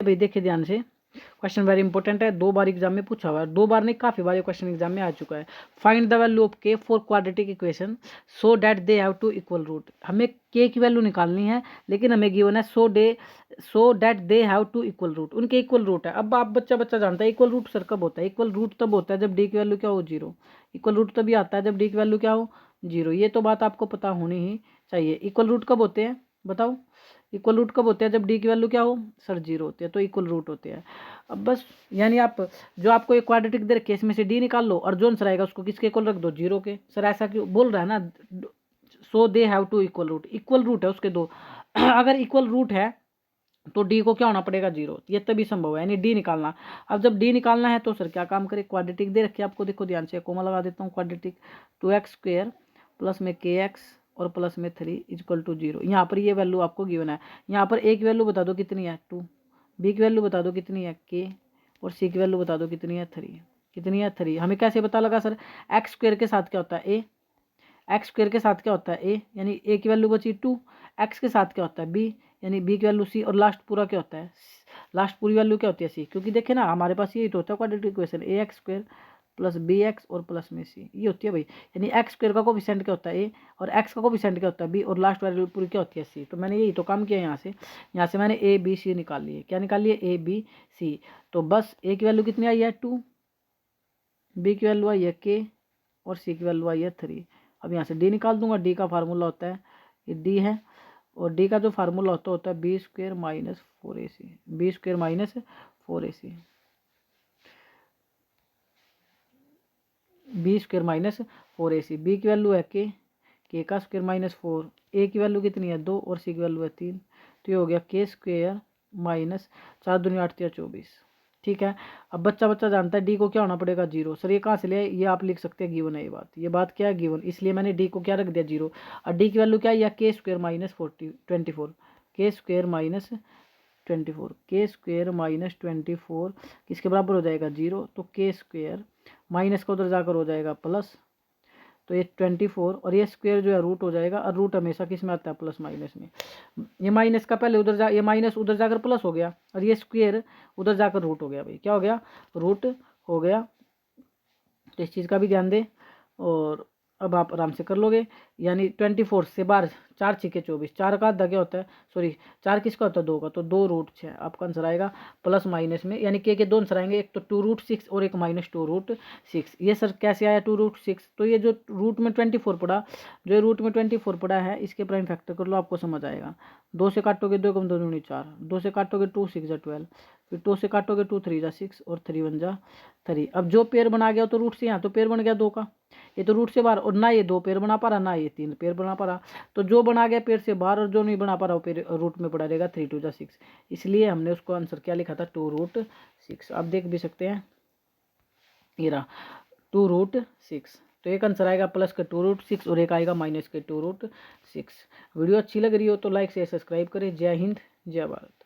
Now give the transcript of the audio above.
भाई देखिए ध्यान से, क्वेश्चन वेरी इंपॉर्टेंट है, 2 बार एग्जाम में पूछा हुआ है, 2 बार नहीं काफ़ी बार ये क्वेश्चन एग्जाम में आ चुका है। Find the value of K for quadratic equation so that they have to equal root. हमें के की वैल्यू निकालनी है, लेकिन हमें गिवन है so that they have to equal root, उनके इक्वल रूट है। अब आप बच्चा जानता है इक्वल रूट सर कब होता है, इक्वल रूट तब होता है जब डी की वैल्यू क्या हो 0। इक्वल रूट तभी आता है जब डी की वैल्यू क्या हो 0। ये तो बात आपको पता होनी ही चाहिए। इक्वल रूट कब होते हैं बताओ, इक्वल रूट कब होते हैं जब डी की वैल्यू क्या हो सर 0 होती है, तो इक्वल रूट होते हैं। अब बस यानी आप जो आपको एक क्वाड्रेटिक दे रखे इसमें से डी निकाल लो और जो आंसर आएगा उसको किसके इक्वल रख दो 0 के। सर ऐसा क्यों बोल रहा है ना, so they have to equal root, equal root है उसके दो अगर इक्वल रूट है तो डी को क्या होना पड़ेगा 0, ये तभी संभव है, यानी डी निकालना। अब जब डी निकालना है तो सर क्या काम करें, क्वाड्रेटिक दे रखे आपको, देखो ध्यान से कोमा लगा देता हूँ, क्वाड्रेटिक 2x² प्लस में kx और प्लस में 3 इक्वल टू 0। यहाँ पर ये वैल्यू आपको गिवन है, यहाँ पर ए की वैल्यू बता दो कितनी है 2, बी की वैल्यू बता दो कितनी है k, और सी की वैल्यू बता दो कितनी है 3, कितनी है 3। हमें कैसे पता लगा सर, x² के साथ क्या होता है a, x² के साथ क्या होता है a, यानी a की वैल्यू बची 2, x के साथ क्या होता है b, यानी b की वैल्यू c, और लास्ट पूरा क्या होता है, लास्ट पूरी वैल्यू क्या होती है c। क्योंकि देखे ना हमारे पास यही तो होता है quadratic equation, ax² plus bx और प्लस में c, ये होती है भाई। यानी x² का कोफिशिएंट क्या होता है a, और x का कोफिशिएंट क्या होता है b, और लास्ट वैल्यू पूरी क्या होती है c। तो मैंने यही तो काम किया यहाँ से मैंने a b c निकाल लिए, क्या निकाल लिए a b c। तो बस a की वैल्यू कितनी आई है 2, b की वैल्यू आई है k, और c की वैल्यू आई है 3। अब यहाँ से d निकाल दूंगा, d का फार्मूला होता है ये d है, और d का जो फार्मूला होता है b² minus 4ac, b² minus 4ac, b² minus 4ac। b की वैल्यू है k का स्क्वायर माइनस 4, a की वैल्यू कितनी है 2, और c की वैल्यू है 3, तो ये हो गया k² माइनस 4 दूनी 8 24। ठीक है, अब बच्चा जानता है डी को क्या होना पड़ेगा 0। सर ये कहाँ से लिया, ये आप लिख सकते हैं गिवन है, ये बात क्या है गिवन, इसलिए मैंने डी को क्या रख दिया 0। और डी की वैल्यू क्या है, k² minus 24, k² minus 24, k² minus 24 किसके बराबर हो जाएगा 0, तो k² माइनस का उधर जाकर हो जाएगा प्लस, तो ये 24, और ये स्क्वायर जो है रूट हो जाएगा, और रूट हमेशा किस में आता है प्लस माइनस में। ये माइनस का पहले उधर ये माइनस उधर जाकर प्लस हो गया, और ये स्क्वायर उधर जाकर रूट हो गया भाई, क्या हो गया रूट हो गया। तो इस चीज़ का भी ध्यान दें, और अब आप आराम से कर लोगे। यानी 24 से बार 4 छिके 24, 4 का आधा क्या होता है, सॉरी 4 किसका होता है 2 का, तो 2√6 आपका आंसर आएगा प्लस माइनस में। यानी के 2 आंसर आएंगे, एक तो 2√6 और एक माइनस 2√6। ये सर कैसे आया 2√6, तो ये जो रूट में 24 पड़ा, जो रूट में 24 पड़ा है इसके प्राइम फैक्टर कर लो, आपको समझ आएगा। 2 से काटोगे 2 कम 2 दूनी 4, 2 से काटोगे 2 6 जा 12, फिर 2 से काटोगे 2 3 जा 6, और 3 1 जा 3। अब जो पेयर बना गया तो रूट से यहाँ तो पेयर बन गया 2 का, ये तो रूट से बाहर, और ना ये 2 पेयर बना पा रहा, ना ये 3 पेयर बना पा रहा। तो जो बना गया पेयर से बाहर, और जो नहीं बना पा रहा वो पेयर रूट में पड़ा रहेगा 3 2 जा 6। इसलिए हमने उसको आंसर क्या लिखा था 2√6। आप देख भी सकते हैं ये रहा 2√6। तो एक आंसर आएगा प्लस का 2√6, और एक आएगा माइनस के 2√6। वीडियो अच्छी लग रही हो तो लाइक से सब्सक्राइब करें। जय हिंद जय भारत।